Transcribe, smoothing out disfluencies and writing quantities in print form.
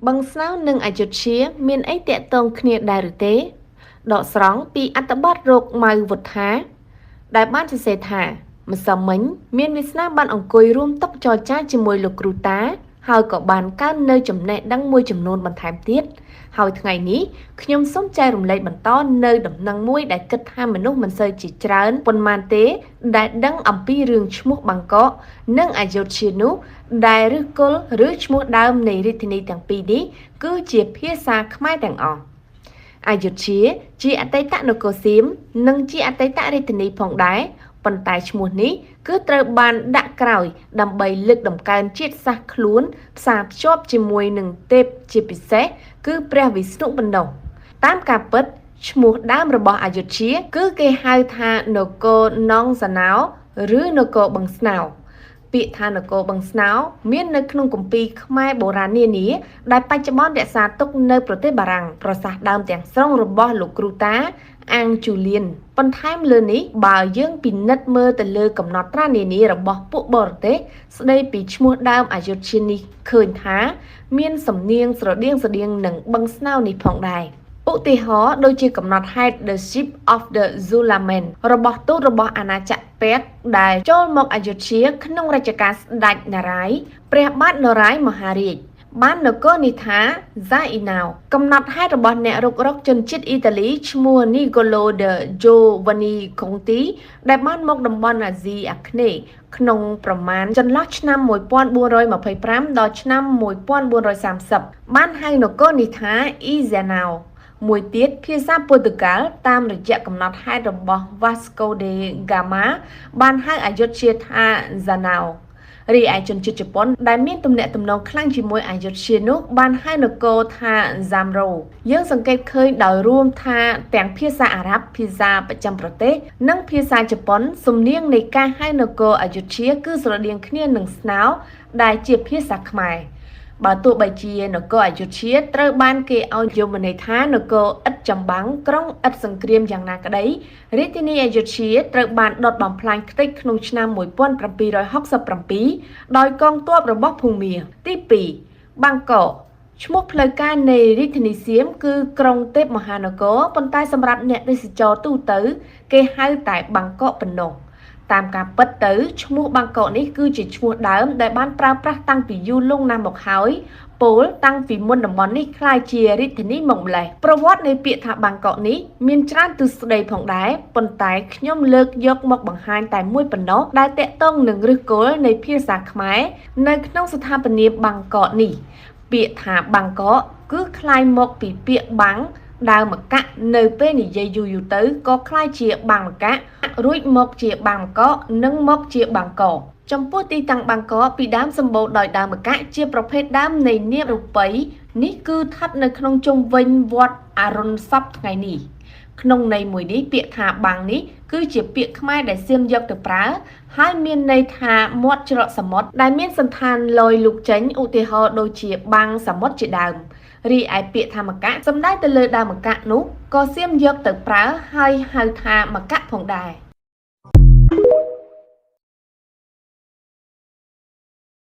បឹងស្នោនិងអយុធ្យាមានអីតាក់ទងគ្នាដែរឬទេដកស្រង់ពីអត្ថបទរកម៉ៅវុទ្ធាដែលបានសរសេរថាម្សិលមិញមានវាសនាបានអង្គុយរួមតុចរចាជាមួយលោកគ្រូតាហើយក៏បានកើននៅចំណេះដឹងមួយចំនួនបន្ថែមទៀតហើយថ្ងៃនេះខ្ញុំសូមចែករំលែកបន្តនៅដំណឹងមួយដែលគិតថាមនុស្សមិនសូវជាច្រើនប៉ុន្មានទេដែលដឹងអំពីរឿងឈ្មោះបាងកកនិងអយុធ្យានោះដែលឫសគល់ឬឈ្មោះដើមនៃរាជធានីទាំងពីរនេះគឺជាភាសាខ្មែរទាំងអស់អយុធ្យាជាអតីតនគរសៀមនិងជាអតីតរាជធានីផងដែរប៉ុន្តែឈ្មោះនេះគឺត្រូវបានដាក់ក្រោយដើម្បីលើកតម្កើងជាតិសាសន៍ខ្លួនផ្សារភ្ជាប់ជាមួយនឹងទេពជាពិសេសគឺព្រះវិស្ណុបណ្ដុះតាមការពិតឈ្មោះដើមរបស់អយុធ្យាគឺគេហៅថានគរនងសណោឬនគរបឹងស្នោពាក្យថានគរបឹងស្នោមាននៅក្នុងគម្ពីរខ្មែរបុរាណនានាដែលបច្ចុប្បន្នរក្សាទុកនៅប្រទេសបារាំងប្រសាសន៍ដើមទាំងស្រុងរបស់លោកគ្រូតាអាងជូលៀនបន្ថែមលើនេះបើយើងពិនិត្យមើលទៅលើកំណត់ត្រានានារបស់ពួកបរទេសស្ដីពីឈ្មោះដើមអយុធ្យានេះឃើញថាមានសំនៀងស្រដៀងនឹងបឹងស្នោនេះផងដែរឧទាហរណ៍ដូចជាកំណត់ហេតុ The Ship of the Zulamen របស់ទូតរបស់អាណាចក្រពេកដែលចូលមកអយុធ្យាក្នុងរជ្ជកាលស្ដេចនារាយណ៍ព្រះបាទនរាយណ៍មហារាជបាននគរនេះថា Zainao កំណត់ហេតុរបស់អ្នករុករកជនជាតិអ៊ីតាលីឈ្មោះ Nicolo de Giovanni Conti ដែលបានមកតំបន់អាស៊ីអាគ្នេយ៍ក្នុងប្រមាណចន្លោះឆ្នាំ1425ដល់ឆ្នាំ1430បានហៅនគរនេះថា Izanaoមួយទៀតភាសាព័រទុយហ្គាល់តាមរយៈកំណត់ហេតុរបស់ Vasco de Gama បានហៅអយុធ្យាថា Zanao រីឯជនជាតិជប៉ុនដែលមានទំនាក់ទំនងខ្លាំងជាមួយអយុធ្យានោះបានហៅនគរថា Zamro យើងសង្កេតឃើញដោយរួមថាទាំងភាសាអារ៉ាប់ភាសាប្រចាំប្រទេសនិងភាសាជប៉ុនសំនៀងនៃការហៅនគរអយុធ្យាគឺស្រដៀងគ្នានឹងស្នោដែលជាភាសាខ្មែរបើទោះបីជានគរអយុធ្យាត្រូវបានគេឲ្យយកមកន័យថានគរឥតចម្បាំងក្រុងឥតសង្គ្រាមយ៉ាងណាក្តីរាជធានីអយុធ្យាត្រូវបានដុតបំផ្លាញខ្ទេចក្នុងឆ្នាំ1767ដោយកងទ័ពរបស់ភូមាទី2បាងកកឈ្មោះផ្លូវការនៃរាជធានីសៀមគឺក្រុងទេពមហានគរប៉ុន្តែសម្រាប់អ្នកទេសចរទូទៅគេហៅតែបាងកកប៉ុណ្ណោះតាមការពិតទៅឈ្មោះបាងកកនេះគឺជាឈ្មោះដើមដែលបានប្រើប្រាស់តាំងពីយូរលង់ណាស់មកហើយពោលតាំងពីមុនតំបន់នេះក្លាយជារាជធានីមកម្លេះប្រវត្តិនៃពាក្យថាបាងកកនេះមានច្រើនទស្សនៈផងដែរប៉ុន្តែខ្ញុំលើកយកមកបង្ហាញតែមួយប៉ុណ្ណោះដែលតាក់ទងនឹងឫសគល់នៃភាសាខ្មែរនៅក្នុងស្ថាបនាបាងកកនេះពាក្យថាបាងកកគឺคล้ายមកពីពាក្យបាំងដើមមកៈនៅពេលនិយាយយូរទៅក៏คล้ายជាបាំងមកៈរួចមកជាបាំងមកកនិងមកជាបាំងកចំពោះទីតាំងបាងកកពីដើមសម្បូរដោយដើមមកៈជាប្រភេទដើមនៃនាមរូបិយនេះគឺស្ថិតនៅក្នុងជុំវិញវត្តអរុណសពថ្ងៃនេះក្នុងន័យមួយនេះពាក្យថាបាំងនេះគឺជាពាក្យខ្មែរដែលសៀមយកទៅប្រើហើយមានន័យថាមាត់ច្រកសមុទ្រដែលមានសន្តានលយលុកចេញឧទាហរណ៍ដូចជាបាំងសមុទ្រជាដើមរីឯពាក្យថាមកៈសំដៅទៅលើដើមមកៈនោះក៏សៀមយកទៅប្រើហើយហៅថាមកៈផងដែរ